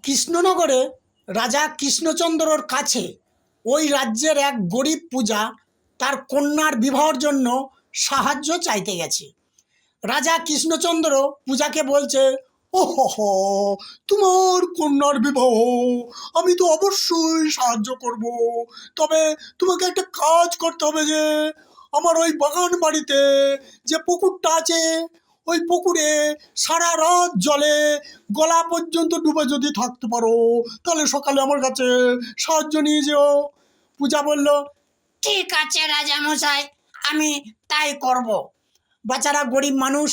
কৃষ্ণনগরে রাজা কৃষ্ণচন্দ্রর কাছে ওই রাজ্যের এক গরিব পূজা তার কন্যার বিবাহের জন্য সাহায্য চাইতে গেছে। রাজা কৃষ্ণচন্দ্র পূজাকে বলছে, ও হো, তোমার কন্যার বিবাহ আমি তো অবশ্যই সাহায্য করব, তবে তোমাকে একটা কাজ করতে হবে যে আমার ওই বাগান বাড়িতে যে পুকুরটা আছে ওই পুকুরে সারা রাত জলে গলা পর্যন্ত ডুবে যদি থাকতে পারো তাহলে সকালে আমার কাছে সাহায্য নিয়ে যেও। পূজা বলল, ঠিক আছে রাজামশাই, আমি তাই করব। বাচ্চারা গরিব মানুষ,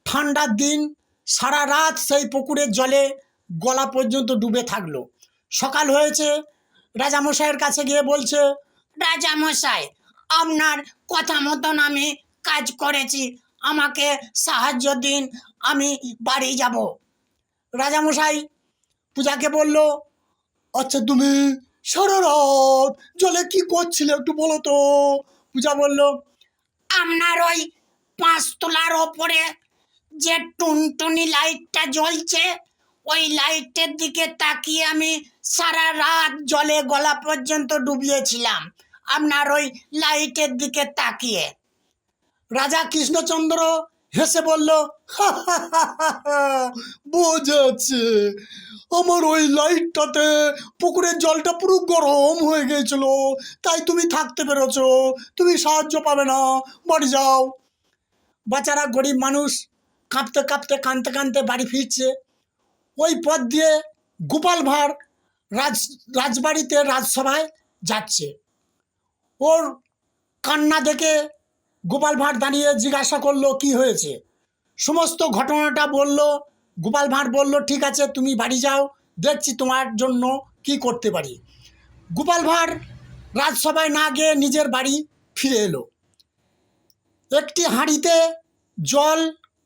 ঠান্ডার দিন সারা রাত সেই পুকুরের জলে গলা পর্যন্ত ডুবে থাকলো। সকাল হয়েছে, রাজামশাইয়ের কাছে গিয়ে বলছে, রাজামশাই, আপনার কথা মতন আমি কাজ করেছি, আমাকে সাহায্য দিন, আমি বাড়ি যাব। রাজামশাই পূজাকে বলল, আচ্ছা তুমি সারা রাত জলে কি করছিলে একটু বলো তো। পূজা বলল, আপনার ওই 5 তলার ওপরে যে টুনটুনি লাইটটা জ্বলছে ওই লাইটের দিকে তাকিয়ে আমি সারা রাত জলে গলা পর্যন্ত ডুবিয়েছিলাম, আপনার ওই লাইটের দিকে তাকিয়ে। রাজা কৃষ্ণচন্দ্র হেসে বলল, বোঝাচ্ছে আমার ওই লাইটটাতে পুকুরের জলটা পুরো গরম হয়ে গিয়েছিল, তাই তুমি থাকতে পেরেছো, তুমি সাহায্য পাবে না, বাড়ি যাও। বাচ্চারা গরিব মানুষ কাঁপতে কাঁপতে কাঁদতে কাঁদতে বাড়ি ফিরছে। ওই পথ দিয়ে গোপাল ভাঁড় রাজবাড়িতে রাজসভায় যাচ্ছে। ওর কান্না দেখে গোপাল ভাঁড় দাঁড়িয়ে জিজ্ঞাসা করলো, কি হয়েছে। সমস্ত ঘটনাটা বলল। গোপাল ভাঁড় বলল, ঠিক আছে তুমি বাড়ি যাও, দেখছি তোমার জন্য কি করতে পারি। গোপাল ভাঁড় রাজসভায় না গিয়ে নিজের বাড়ি ফিরে এলো। একটি হাঁড়িতে জল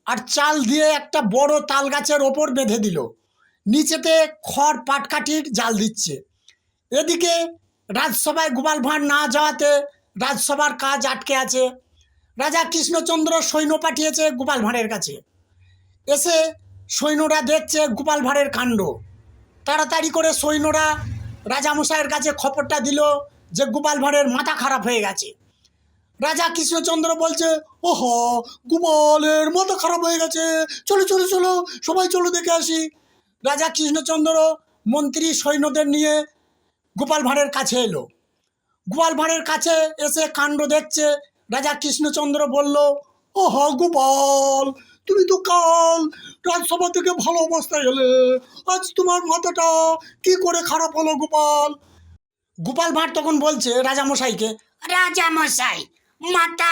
আর চাল দিয়ে একটা বড় তাল গাছের ওপর বেঁধে দিল, নিচেতে খড় পাটকাঠির জাল দিচ্ছে। এদিকে রাজসভায় গোপাল ভাঁড় না যাওয়াতে রাজসভার কাজ আটকে আছে। রাজা কৃষ্ণচন্দ্র সৈন্য পাঠিয়েছে গোপাল ভাঁড়ের কাছে। এসে সৈন্যরা দেখছে গোপাল ভাঁড়ের কাণ্ড। তাড়াতাড়ি করে সৈন্যরা রাজামশাইয়ের কাছে খবরটা দিল যে গোপাল ভাঁড়ের মাথা খারাপ হয়ে গেছে। রাজা কৃষ্ণচন্দ্র বলছে, ওহো, গোপালের মাথা খারাপ হয়ে গেছে, চলো চলো চলো সবাই চলো দেখে আসি। রাজা কৃষ্ণচন্দ্র মন্ত্রী সৈন্যদের নিয়ে গোপাল ভাঁড়ের কাছে এলো। গোপাল ভাঁড়ের কাছে এসে কাণ্ড দেখছে। রাজা কৃষ্ণচন্দ্র বলল, ওহো গোপাল, তুমি তো কাল রাজসভা থেকে ভালো অবস্থায় এলে, আজ তোমার মাথাটা কি করে খারাপ হলো গোপাল। গোপাল ভাঁড় তখন বলছে রাজামশাইকে, রাজামশাই, মাথা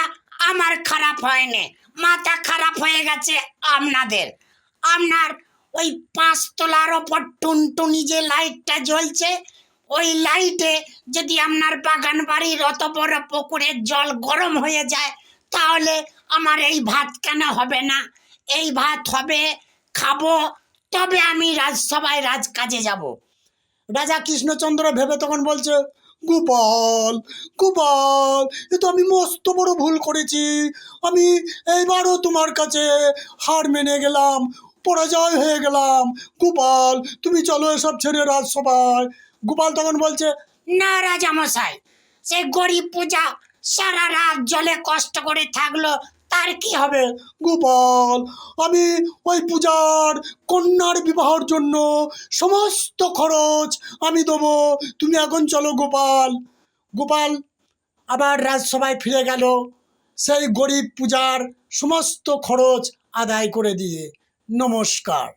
আমার খারাপ হয়নি, মাথা খারাপ হয়ে গেছে আপনার ওই 5 তলার ওপর টুনটুনি যে লাইটটা জ্বলছে ওই লাইটে যদি আপনার বাগান বাড়ির অত বড় পুকুরের জল গরম হয়ে যায় তাহলে আমার এই ভাত কেন হবে না? এই ভাত হবে, খাবো, তবে আমি রাজসভায় রাজকাজে যাব। রাজা কৃষ্ণচন্দ্র ভেবে তখন বলছে, গোপাল গোপাল, এ তো আমি মস্ত বড় ভুল করেছি, আমি এইবারও তোমার কাছে হার মেনে গেলাম, পরাজয় হয়ে গেলাম। গোপাল তুমি চলো এসব ছেড়ে রাজসভায়। গোপাল তখন বলছে, না রাজামশাই, সে গরিব পূজা সারা রাত জলে কষ্ট করে থাকলো, তার কি হবে? গোপাল আমি ওই পূজার কন্যার বিবাহের জন্য সমস্ত খরচ আমি দেবো, তুমি এখন চলো গোপাল। গোপাল আবার রাজসভায় ফিরে গেল সেই গরিব পূজার সমস্ত খরচ আদায় করে দিয়ে। নমস্কার।